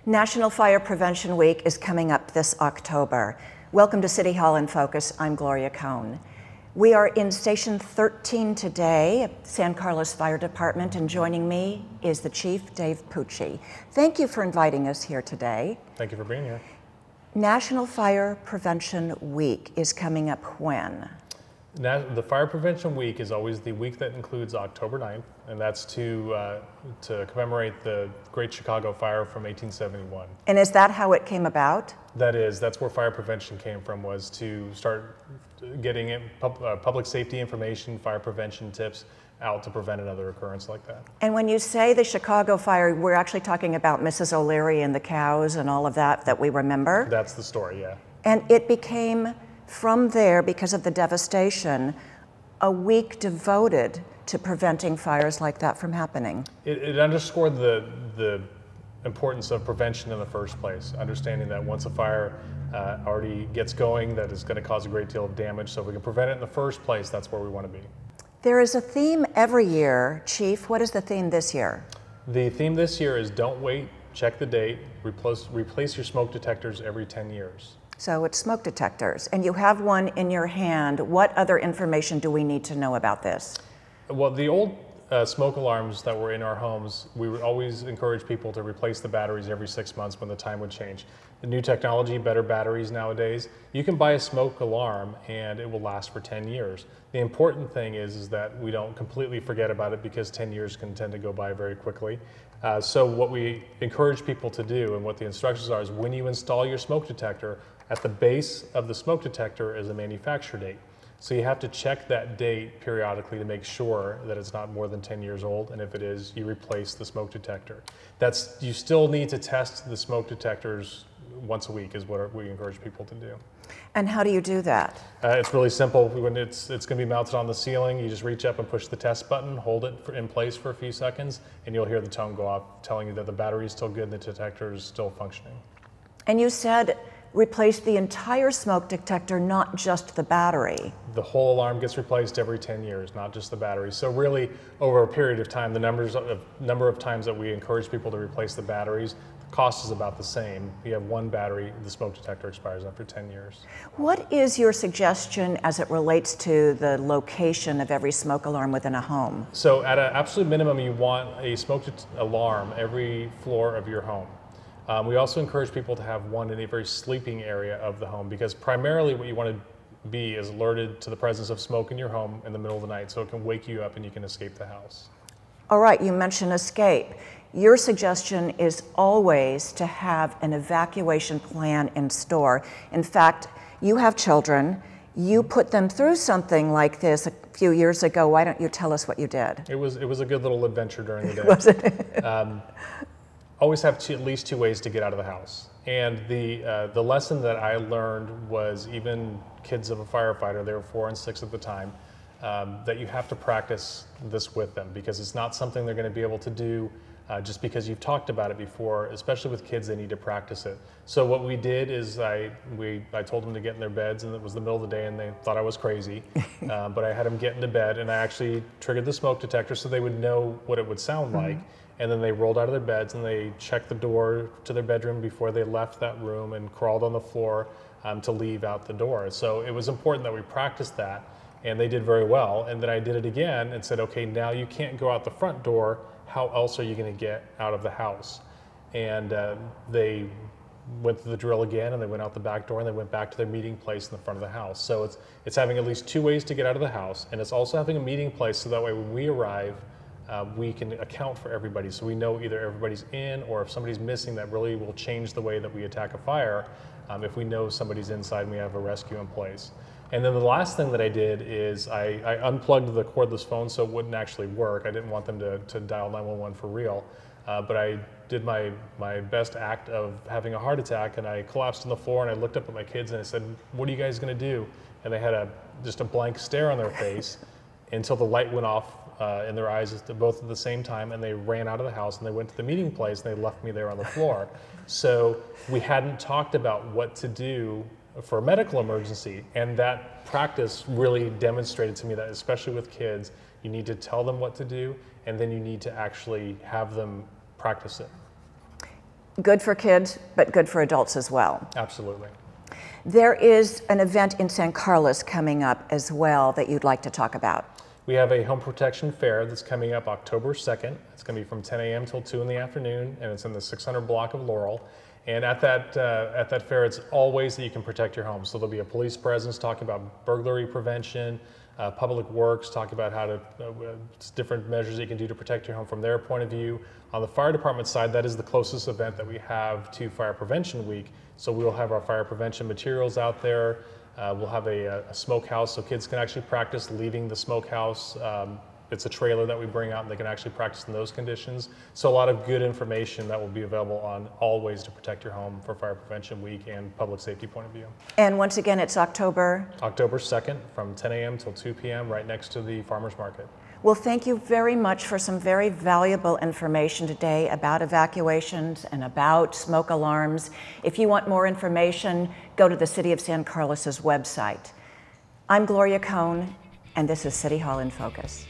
National Fire Prevention Week is coming up this October. Welcome to City Hall in Focus. I'm Gloria Cohn. We are in Station 13 today at San Carlos Fire Department, and joining me is the Chief, Dave Pucci. Thank you for inviting us here today. Thank you for being here. National Fire Prevention Week is coming up when? The Fire Prevention Week is always the week that includes October 9th, and that's to commemorate the Great Chicago Fire from 1871. And is that how it came about? That's where fire prevention came from, was to start getting public safety information, fire prevention tips out to prevent another occurrence like that. And when you say the Chicago fire, we're actually talking about Mrs. O'Leary and the cows and all of that we remember? That's the story, yeah. And it became, from there, because of the devastation, a week devoted to preventing fires like that from happening. It underscored the importance of prevention in the first place, understanding that once a fire already gets going, that is going to cause a great deal of damage. So if we can prevent it in the first place, that's where we want to be. There is a theme every year. Chief, what is the theme this year? The theme this year is don't wait, check the date, replace your smoke detectors every 10 years. So it's smoke detectors, and you have one in your hand. What other information do we need to know about this? Well, the old smoke alarms that were in our homes, we would always encourage people to replace the batteries every 6 months when the time would change. The new technology, better batteries nowadays, you can buy a smoke alarm and it will last for 10 years. The important thing is that we don't completely forget about it, because 10 years can tend to go by very quickly. So what we encourage people to do, and what the instructions are, is when you install your smoke detector, at the base of the smoke detector is a manufacture date. So you have to check that date periodically to make sure that it's not more than 10 years old, and if it is, you replace the smoke detector. You still need to test the smoke detectors once a week, is what we encourage people to do. And how do you do that? It's really simple. When it's going to be mounted on the ceiling, you just reach up and push the test button, hold it in place for a few seconds, and you'll hear the tone go off telling you that the battery is still good and the detector is still functioning. And you said replace the entire smoke detector, not just the battery. The whole alarm gets replaced every 10 years, not just the battery. So really, over a period of time, the number of times that we encourage people to replace the batteries, the cost is about the same. You have one battery, the smoke detector expires after 10 years. What is your suggestion as it relates to the location of every smoke alarm within a home? So at an absolute minimum, you want a smoke alarm every floor of your home. We also encourage people to have one in a very sleeping area of the home, because primarily what you want to be is alerted to the presence of smoke in your home in the middle of the night, so it can wake you up and you can escape the house. All right, you mentioned escape. Your suggestion is always to have an evacuation plan in store. In fact, you have children. You put them through something like this a few years ago. Why don't you tell us what you did? It was a good little adventure during the day. Was it? Always have at least two ways to get out of the house. And the lesson that I learned was, even kids of a firefighter, they were 4 and 6 at the time, that you have to practice this with them, because it's not something they're going to be able to do just because you've talked about it before. Especially with kids, they need to practice it. So what we did is I told them to get in their beds, and it was the middle of the day and they thought I was crazy. But I had them get into bed, and I actually triggered the smoke detector so they would know what it would sound like. And then they rolled out of their beds and they checked the door to their bedroom before they left that room, and crawled on the floor to leave out the door. So it was important that we practiced that, and they did very well. And then I did it again and said, okay, now you can't go out the front door. How else are you going to get out of the house? And they went through the drill again, and they went out the back door, and they went back to their meeting place in the front of the house. So it's having at least 2 ways to get out of the house, and it's also having a meeting place, so that way when we arrive, we can account for everybody, so we know either everybody's in, or if somebody's missing. That really will change the way that we attack a fire, if we know somebody's inside and we have a rescue in place. And then the last thing that I did is I unplugged the cordless phone so it wouldn't actually work. I didn't want them to dial 911 for real, but I did my best act of having a heart attack, and I collapsed on the floor, and I looked up at my kids and I said, "What are you guys going to do?" And they had just a blank stare on their face until the light went off in their eyes both at the same time, and they ran out of the house and they went to the meeting place and they left me there on the floor. So we hadn't talked about what to do for a medical emergency, and that practice really demonstrated to me that, especially with kids, you need to tell them what to do, and then you need to actually have them practice it. Good for kids, but good for adults as well. Absolutely. There is an event in San Carlos coming up as well that you'd like to talk about. We have a home protection fair that's coming up October 2nd. It's going to be from 10 a.m. till 2 in the afternoon, and it's in the 600 block of Laurel. And at that fair, it's all ways that you can protect your home. So there'll be a police presence talking about burglary prevention, public works talking about how to different measures that you can do to protect your home from their point of view. On the fire department side, that is the closest event that we have to Fire Prevention Week. So we'll have our fire prevention materials out there. We'll have a smokehouse so kids can actually practice leaving the smokehouse. It's a trailer that we bring out and they can actually practice in those conditions. So a lot of good information that will be available on all ways to protect your home for Fire Prevention Week and public safety point of view. And once again, it's October 2nd from 10 a.m. till 2 p.m. right next to the farmers market. Well, thank you very much for some very valuable information today about evacuations and about smoke alarms. If you want more information, go to the City of San Carlos's website. I'm Gloria Cohn, and this is City Hall in Focus.